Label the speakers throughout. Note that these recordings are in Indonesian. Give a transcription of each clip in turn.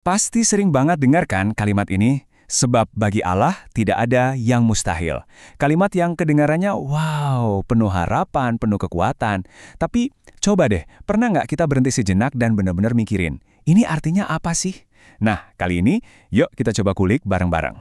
Speaker 1: Pasti sering banget dengarkan kalimat ini, sebab bagi Allah tidak ada yang mustahil. Kalimat yang kedengarannya, wow, penuh harapan, penuh kekuatan. Tapi coba deh, pernah nggak kita berhenti sejenak dan benar-benar mikirin, ini artinya apa sih? Nah, kali ini, yuk kita coba kulik bareng-bareng.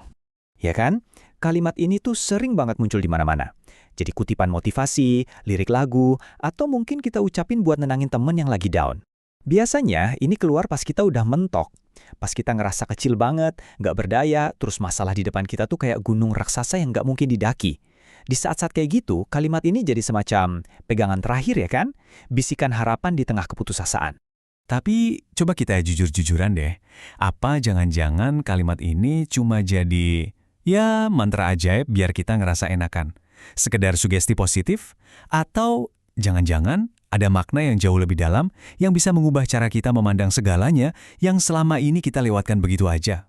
Speaker 2: Ya kan? Kalimat ini tuh sering banget muncul di mana-mana. Jadi kutipan motivasi, lirik lagu, atau mungkin kita ucapin buat nenangin temen yang lagi down. Biasanya ini keluar pas kita udah mentok. Pas kita ngerasa kecil banget, nggak berdaya, terus masalah di depan kita tuh kayak gunung raksasa yang nggak mungkin didaki. Di saat-saat kayak gitu, kalimat ini jadi semacam pegangan terakhir ya kan? Bisikan harapan di tengah keputusasaan.
Speaker 1: Tapi coba kita jujur-jujuran deh, apa jangan-jangan kalimat ini cuma jadi, ya mantra ajaib biar kita ngerasa enakan? Sekedar sugesti positif? Atau jangan-jangan ada makna yang jauh lebih dalam yang bisa mengubah cara kita memandang segalanya yang selama ini kita lewatkan begitu aja?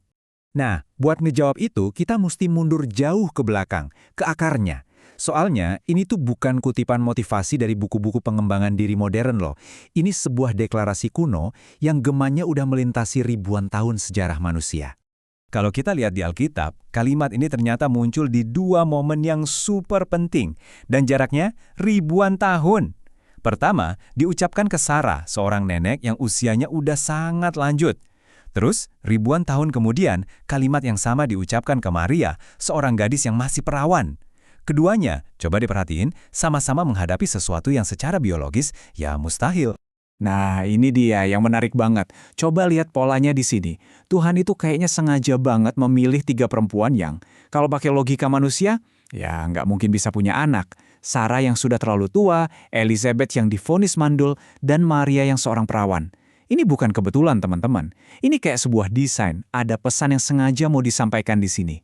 Speaker 3: Nah, buat ngejawab itu, kita mesti mundur jauh ke belakang, ke akarnya. Soalnya, ini tuh bukan kutipan motivasi dari buku-buku pengembangan diri modern loh. Ini sebuah deklarasi kuno yang gemanya udah melintasi ribuan tahun sejarah manusia.
Speaker 1: Kalau kita lihat di Alkitab, kalimat ini ternyata muncul di dua momen yang super penting dan jaraknya ribuan tahun. Pertama, diucapkan ke Sarah, seorang nenek yang usianya udah sangat lanjut. Terus, ribuan tahun kemudian, kalimat yang sama diucapkan ke Maria, seorang gadis yang masih perawan. Keduanya, coba diperhatiin, sama-sama menghadapi sesuatu yang secara biologis ya mustahil.
Speaker 3: Nah, ini dia yang menarik banget. Coba lihat polanya di sini. Tuhan itu kayaknya sengaja banget memilih 3 perempuan yang, kalau pakai logika manusia, ya nggak mungkin bisa punya anak. Sarah yang sudah terlalu tua, Elizabeth yang divonis mandul, dan Maria yang seorang perawan. Ini bukan kebetulan, teman-teman. Ini kayak sebuah desain, ada pesan yang sengaja mau disampaikan di sini.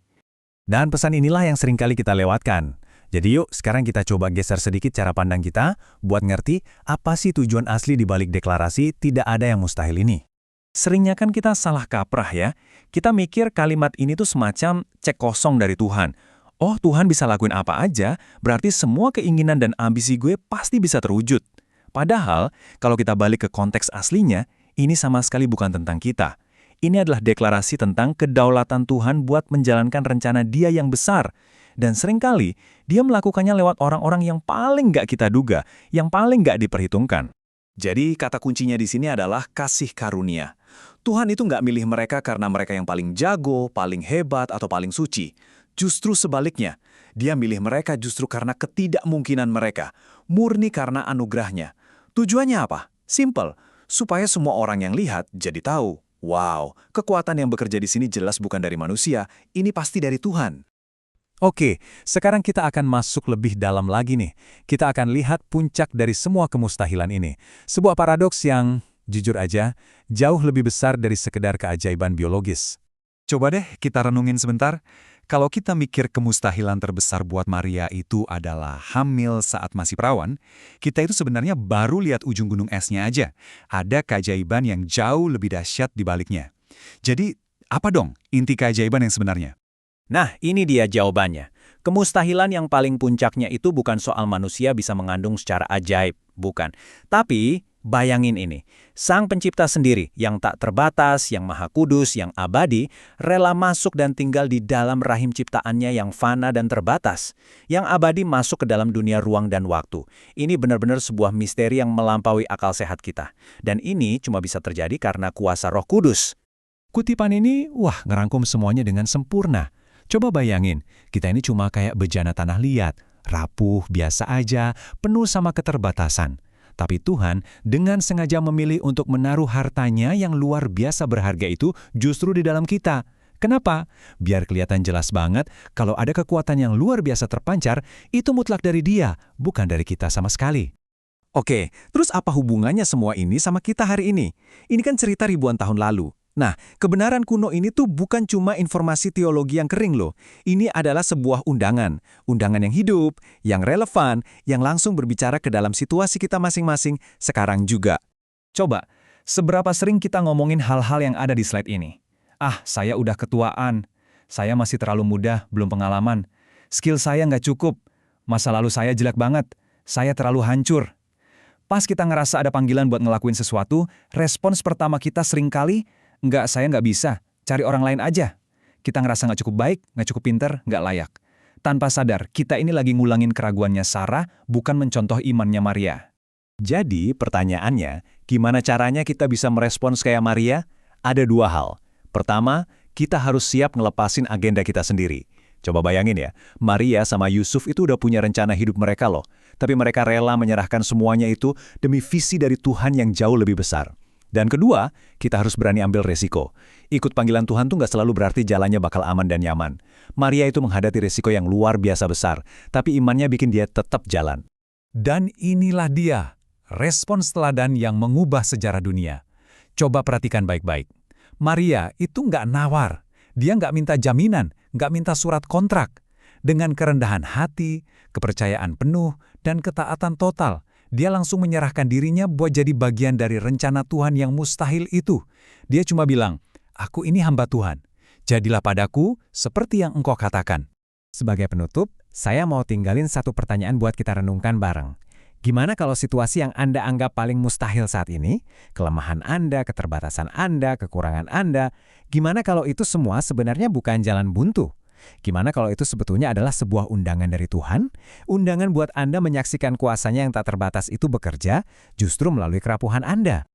Speaker 1: Dan pesan inilah yang seringkali kita lewatkan. Jadi yuk, sekarang kita coba geser sedikit cara pandang kita buat ngerti apa sih tujuan asli di balik deklarasi tidak ada yang mustahil ini. Seringnya kan kita salah kaprah ya. Kita mikir kalimat ini tuh semacam cek kosong dari Tuhan. Oh, Tuhan bisa lakuin apa aja, berarti semua keinginan dan ambisi gue pasti bisa terwujud. Padahal, kalau kita balik ke konteks aslinya, ini sama sekali bukan tentang kita. Ini adalah deklarasi tentang kedaulatan Tuhan buat menjalankan rencana Dia yang besar. Dan seringkali, Dia melakukannya lewat orang-orang yang paling nggak kita duga, yang paling nggak diperhitungkan. Jadi, kata kuncinya di sini adalah kasih karunia. Tuhan itu nggak milih mereka karena mereka yang paling jago, paling hebat, atau paling suci. Justru sebaliknya, Dia milih mereka justru karena ketidakmungkinan mereka, murni karena anugerahnya. Tujuannya apa? Simple, supaya semua orang yang lihat jadi tahu. Wow, kekuatan yang bekerja di sini jelas bukan dari manusia, ini pasti dari Tuhan. Oke, sekarang kita akan masuk lebih dalam lagi nih. Kita akan lihat puncak dari semua kemustahilan ini. Sebuah paradoks yang, jujur aja, jauh lebih besar dari sekedar keajaiban biologis.
Speaker 3: Coba deh kita renungin sebentar. Kalau kita mikir kemustahilan terbesar buat Maria itu adalah hamil saat masih perawan, kita itu sebenarnya baru lihat ujung gunung esnya aja. Ada keajaiban yang jauh lebih dahsyat di baliknya. Jadi, apa dong inti keajaiban yang sebenarnya?
Speaker 2: Nah, ini dia jawabannya. Kemustahilan yang paling puncaknya itu bukan soal manusia bisa mengandung secara ajaib, bukan. Tapi, bayangin ini, Sang Pencipta sendiri yang tak terbatas, yang maha kudus, yang abadi, rela masuk dan tinggal di dalam rahim ciptaannya yang fana dan terbatas. Yang abadi masuk ke dalam dunia ruang dan waktu. Ini benar-benar sebuah misteri yang melampaui akal sehat kita. Dan ini cuma bisa terjadi karena kuasa Roh Kudus.
Speaker 1: Kutipan ini, wah, ngerangkum semuanya dengan sempurna. Coba bayangin, kita ini cuma kayak bejana tanah liat, rapuh, biasa aja, penuh sama keterbatasan. Tapi Tuhan dengan sengaja memilih untuk menaruh hartanya yang luar biasa berharga itu justru di dalam kita. Kenapa? Biar kelihatan jelas banget kalau ada kekuatan yang luar biasa terpancar, itu mutlak dari Dia, bukan dari kita sama sekali.
Speaker 3: Oke, terus apa hubungannya semua ini sama kita hari ini? Ini kan cerita ribuan tahun lalu. Nah, kebenaran kuno ini tuh bukan cuma informasi teologi yang kering loh. Ini adalah sebuah undangan. Undangan yang hidup, yang relevan, yang langsung berbicara ke dalam situasi kita masing-masing sekarang juga.
Speaker 1: Coba, seberapa sering kita ngomongin hal-hal yang ada di slide ini? Ah, saya udah ketuaan. Saya masih terlalu muda, belum pengalaman. Skill saya nggak cukup. Masa lalu saya jelek banget. Saya terlalu hancur. Pas kita ngerasa ada panggilan buat ngelakuin sesuatu, respons pertama kita seringkali,
Speaker 4: Enggak, saya nggak bisa. Cari orang lain aja. Kita ngerasa nggak cukup baik, nggak cukup pinter, nggak layak. Tanpa sadar, kita ini lagi ngulangin keraguannya Sarah, bukan mencontoh imannya Maria.
Speaker 2: Jadi, pertanyaannya, gimana caranya kita bisa merespons kayak Maria? Ada dua hal. Pertama, kita harus siap ngelepasin agenda kita sendiri. Coba bayangin ya, Maria sama Yusuf itu udah punya rencana hidup mereka loh. Tapi mereka rela menyerahkan semuanya itu demi visi dari Tuhan yang jauh lebih besar. Dan kedua, kita harus berani ambil resiko. Ikut panggilan Tuhan tuh nggak selalu berarti jalannya bakal aman dan nyaman. Maria itu menghadapi resiko yang luar biasa besar, tapi imannya bikin dia tetap jalan.
Speaker 1: Dan inilah dia, respons teladan yang mengubah sejarah dunia. Coba perhatikan baik-baik. Maria itu nggak nawar. Dia nggak minta jaminan, nggak minta surat kontrak. Dengan kerendahan hati, kepercayaan penuh, dan ketaatan total, dia langsung menyerahkan dirinya buat jadi bagian dari rencana Tuhan yang mustahil itu. Dia cuma bilang, "Aku ini hamba Tuhan. Jadilah padaku seperti yang engkau katakan."
Speaker 5: Sebagai penutup, saya mau tinggalin satu pertanyaan buat kita renungkan bareng. Gimana kalau situasi yang Anda anggap paling mustahil saat ini, kelemahan Anda, keterbatasan Anda, kekurangan Anda, gimana kalau itu semua sebenarnya bukan jalan buntu? Gimana kalau itu sebetulnya adalah sebuah undangan dari Tuhan? Undangan buat Anda menyaksikan kuasanya yang tak terbatas itu bekerja justru melalui kerapuhan Anda.